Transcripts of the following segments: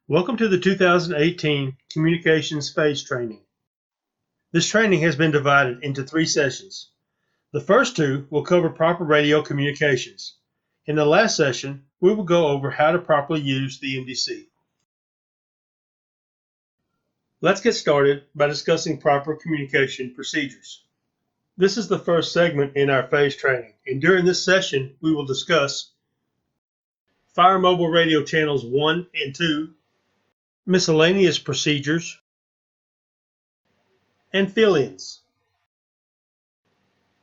Welcome to the 2018 Communications Phase Training. This training has been divided into 3 sessions. The first 2 will cover proper radio communications. In the last session, we will go over how to properly use the MDC. Let's get started by discussing proper communication procedures. This is the first segment in our phase training, and during this session, we will discuss Fire Mobile Radio Channels 1 and 2, miscellaneous procedures, and fill-ins.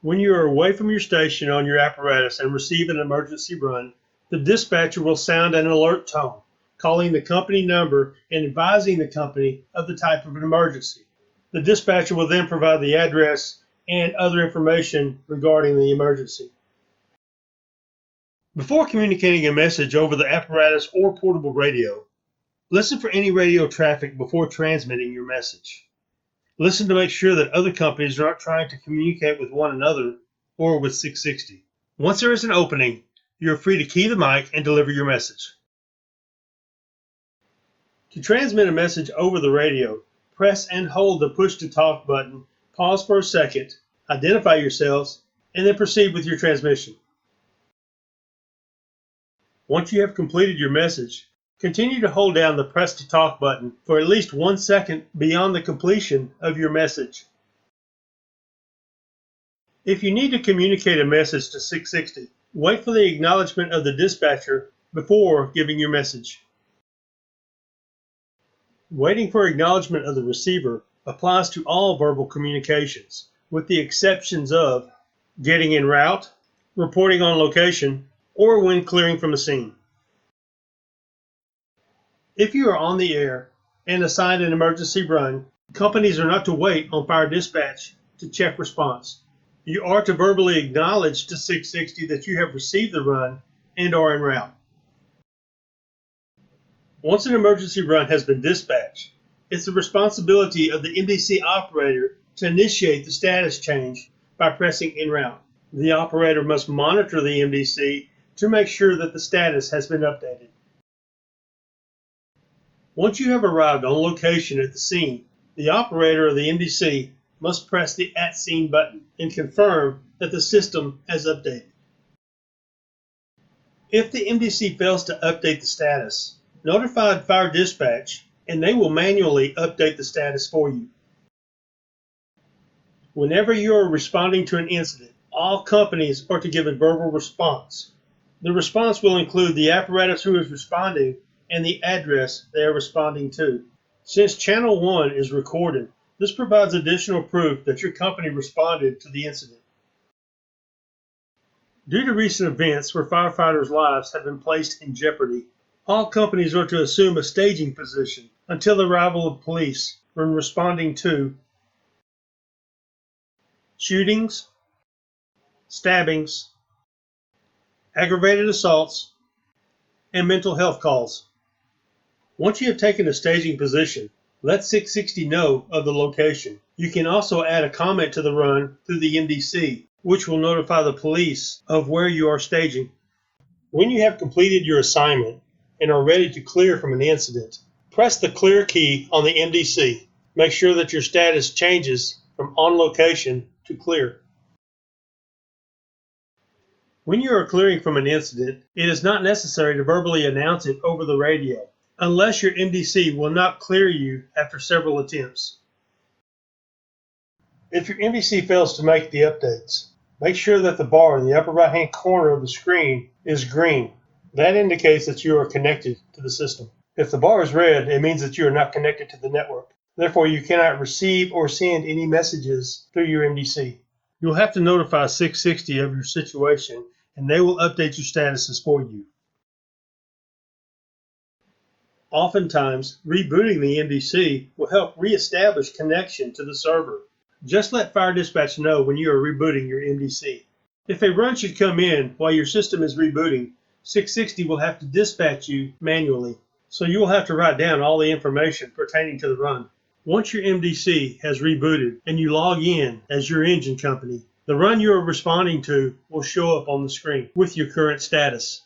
When you are away from your station on your apparatus and receive an emergency run, the dispatcher will sound an alert tone, calling the company number and advising the company of the type of an emergency. The dispatcher will then provide the address and other information regarding the emergency. Before communicating a message over the apparatus or portable radio, listen for any radio traffic before transmitting your message. Listen to make sure that other companies are not trying to communicate with one another or with 660. Once there is an opening, you are free to key the mic and deliver your message. To transmit a message over the radio, press and hold the push-to-talk button, pause for a second, identify yourselves, and then proceed with your transmission. Once you have completed your message, continue to hold down the press to talk button for at least 1 second beyond the completion of your message. If you need to communicate a message to 660, wait for the acknowledgement of the dispatcher before giving your message. Waiting for acknowledgement of the receiver applies to all verbal communications, with the exceptions of getting en route, reporting on location, or when clearing from a scene. If you are on the air and assigned an emergency run, companies are not to wait on fire dispatch to check response. You are to verbally acknowledge to 660 that you have received the run and are en route. Once an emergency run has been dispatched, it's the responsibility of the MDC operator to initiate the status change by pressing en route. The operator must monitor the MDC to make sure that the status has been updated. Once you have arrived on location at the scene, the operator of the MDC must press the At Scene button and confirm that the system has updated. If the MDC fails to update the status, notify fire dispatch and they will manually update the status for you. Whenever you are responding to an incident, all companies are to give a verbal response. The response will include the apparatus who is responding and the address they are responding to. Since Channel 1 is recorded, this provides additional proof that your company responded to the incident. Due to recent events where firefighters' lives have been placed in jeopardy, all companies are to assume a staging position until the arrival of police when responding to shootings, stabbings, aggravated assaults, and mental health calls. Once you have taken a staging position, let 660 know of the location. You can also add a comment to the run through the MDC, which will notify the police of where you are staging. When you have completed your assignment and are ready to clear from an incident, press the clear key on the MDC. Make sure that your status changes from on location to clear. When you are clearing from an incident, it is not necessary to verbally announce it over the radio, unless your MDC will not clear you after several attempts. If your MDC fails to make the updates, make sure that the bar in the upper right-hand corner of the screen is green. That indicates that you are connected to the system. If the bar is red, it means that you are not connected to the network. Therefore, you cannot receive or send any messages through your MDC. You'll have to notify 660 of your situation, and they will update your statuses for you. Oftentimes, rebooting the MDC will help reestablish connection to the server. Just let fire dispatch know when you are rebooting your MDC. If a run should come in while your system is rebooting, 660 will have to dispatch you manually, so you will have to write down all the information pertaining to the run. Once your MDC has rebooted and you log in as your engine company, the run you are responding to will show up on the screen with your current status.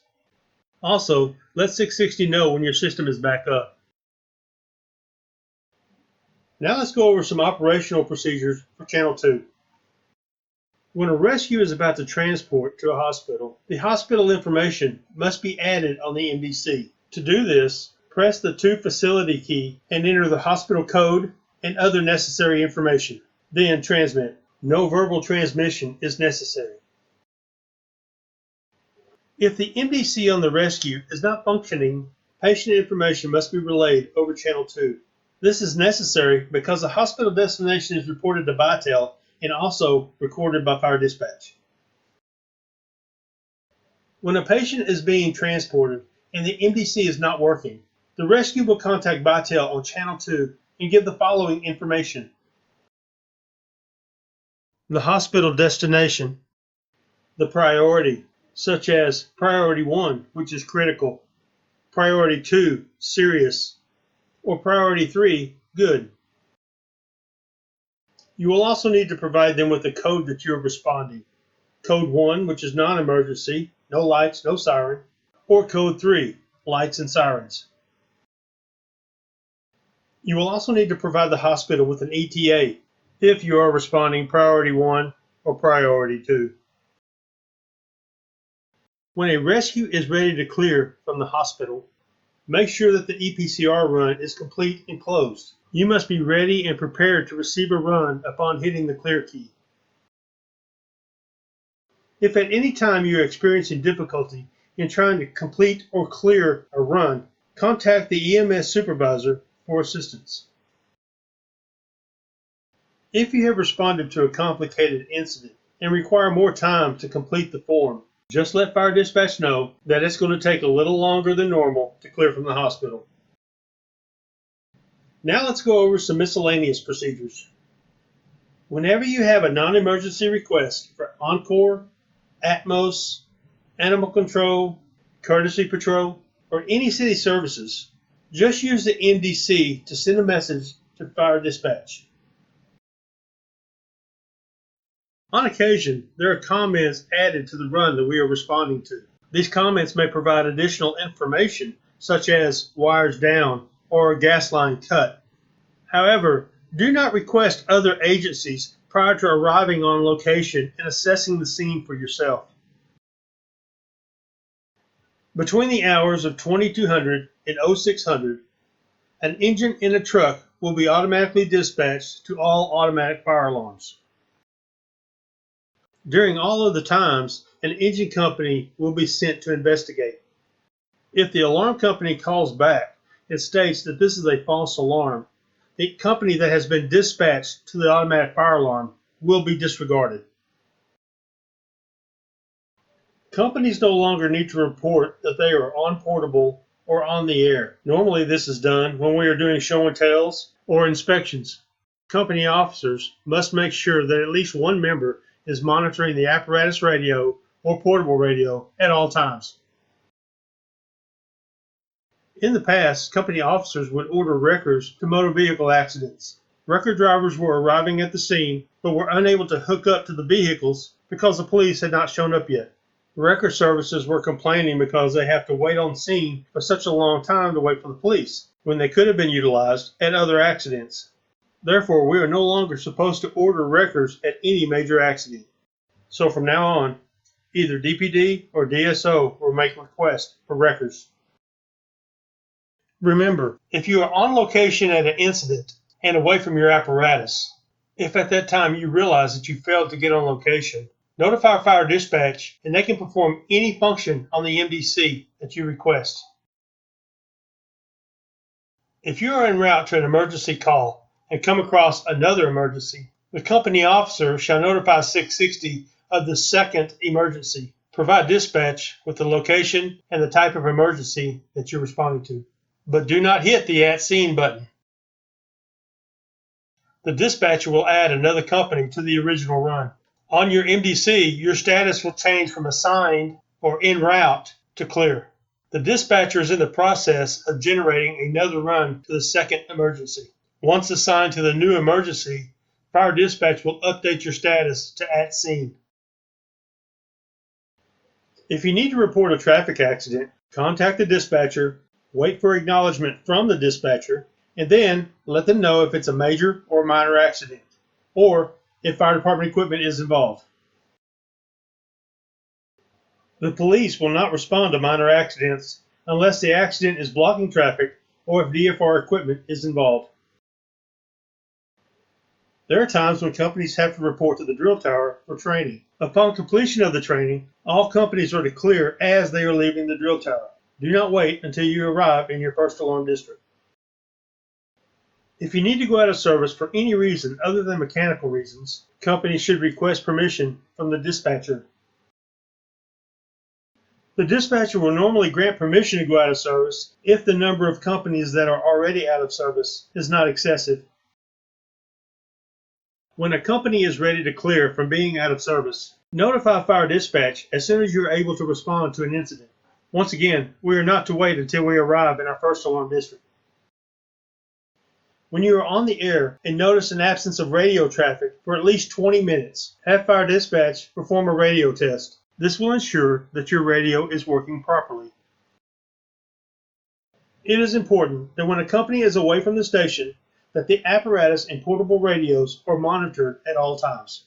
Also, let 660 know when your system is back up. Now let's go over some operational procedures for Channel 2. When a rescue is about to transport to a hospital, the hospital information must be added on the MDC. To do this, press the To Facility key and enter the hospital code and other necessary information. Then transmit. No verbal transmission is necessary. If the MDC on the rescue is not functioning, patient information must be relayed over Channel 2. This is necessary because the hospital destination is reported to Vitel and also recorded by fire dispatch. When a patient is being transported and the MDC is not working, the rescue will contact Vitel on Channel 2 and give the following information: the hospital destination, the priority, such as Priority 1, which is critical, Priority 2, serious, or Priority 3, good. You will also need to provide them with the code that you are responding. Code 1, which is non-emergency, no lights, no siren, or Code 3, lights and sirens. You will also need to provide the hospital with an ETA if you are responding Priority 1 or Priority 2. When a rescue is ready to clear from the hospital, make sure that the EPCR run is complete and closed. You must be ready and prepared to receive a run upon hitting the clear key. If at any time you are experiencing difficulty in trying to complete or clear a run, contact the EMS supervisor for assistance. If you have responded to a complicated incident and require more time to complete the form, just let fire dispatch know that it's going to take a little longer than normal to clear from the hospital. Now let's go over some miscellaneous procedures. Whenever you have a non-emergency request for Encore, Atmos, Animal Control, Courtesy Patrol, or any city services, just use the MDC to send a message to fire dispatch. On occasion, there are comments added to the run that we are responding to. These comments may provide additional information, such as wires down or a gas line cut. However, do not request other agencies prior to arriving on location and assessing the scene for yourself. Between the hours of 2200 and 0600, an engine in a truck will be automatically dispatched to all automatic fire alarms. During all of the times, an engine company will be sent to investigate. If the alarm company calls back and states that this is a false alarm, the company that has been dispatched to the automatic fire alarm will be disregarded. Companies no longer need to report that they are on portable or on the air. Normally this is done when we are doing show and tells or inspections. Company officers must make sure that at least one member is monitoring the apparatus radio or portable radio at all times. In the past, company officers would order wreckers to motor vehicle accidents. Wrecker drivers were arriving at the scene but were unable to hook up to the vehicles because the police had not shown up yet. Wrecker services were complaining because they have to wait on scene for such a long time to wait for the police, when they could have been utilized at other accidents. Therefore, we are no longer supposed to order wreckers at any major accident. So from now on, either DPD or DSO will make requests for wreckers. Remember, if you are on location at an incident and away from your apparatus, if at that time you realize that you failed to get on location, notify fire dispatch and they can perform any function on the MDC that you request. If you are en route to an emergency call and come across another emergency, the company officer shall notify 660 of the second emergency. Provide dispatch with the location and the type of emergency that you're responding to. But do not hit the At Scene button. The dispatcher will add another company to the original run. On your MDC, your status will change from assigned or en route to clear. The dispatcher is in the process of generating another run to the second emergency. Once assigned to the new emergency, fire dispatch will update your status to At Scene. If you need to report a traffic accident, contact the dispatcher, wait for acknowledgement from the dispatcher, and then let them know if it's a major or minor accident, or if fire department equipment is involved. The police will not respond to minor accidents unless the accident is blocking traffic or if DFR equipment is involved. There are times when companies have to report to the drill tower for training. Upon completion of the training, all companies are to clear as they are leaving the drill tower. Do not wait until you arrive in your first alarm district. If you need to go out of service for any reason other than mechanical reasons, companies should request permission from the dispatcher. The dispatcher will normally grant permission to go out of service if the number of companies that are already out of service is not excessive. When a company is ready to clear from being out of service, notify fire dispatch as soon as you are able to respond to an incident. Once again, we are not to wait until we arrive in our first alarm district. When you are on the air and notice an absence of radio traffic for at least 20 minutes, have fire dispatch perform a radio test. This will ensure that your radio is working properly. It is important that when a company is away from the station, that the apparatus and portable radios are monitored at all times.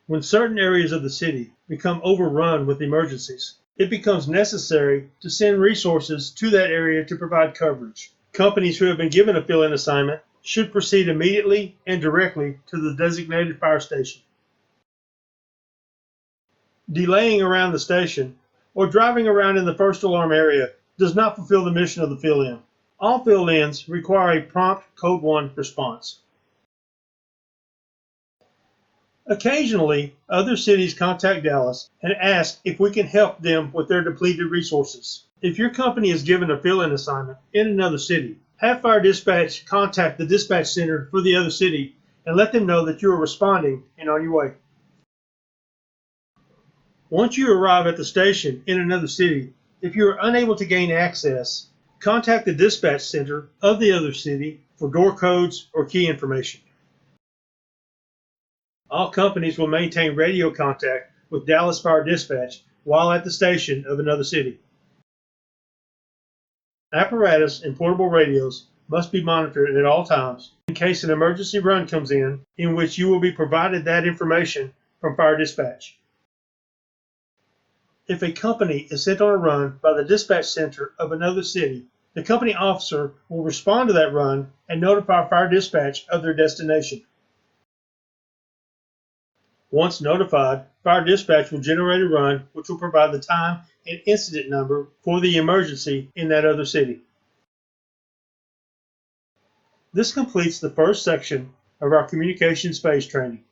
When certain areas of the city become overrun with emergencies, it becomes necessary to send resources to that area to provide coverage. Companies who have been given a fill-in assignment should proceed immediately and directly to the designated fire station. Delaying around the station or driving around in the first alarm area does not fulfill the mission of the fill-in. All fill-ins require a prompt Code 1 response. Occasionally, other cities contact Dallas and ask if we can help them with their depleted resources. If your company is given a fill-in assignment in another city, have fire dispatch contact the dispatch center for the other city and let them know that you are responding and on your way. Once you arrive at the station in another city, if you are unable to gain access, contact the dispatch center of the other city for door codes or key information. All companies will maintain radio contact with Dallas Fire Dispatch while at the station of another city. Apparatus and portable radios must be monitored at all times in case an emergency run comes in which you will be provided that information from Fire Dispatch. If a company is sent on a run by the dispatch center of another city, the company officer will respond to that run and notify Fire Dispatch of their destination. Once notified, Fire Dispatch will generate a run which will provide the time and incident number for the emergency in that other city. This completes the first section of our communications phase training.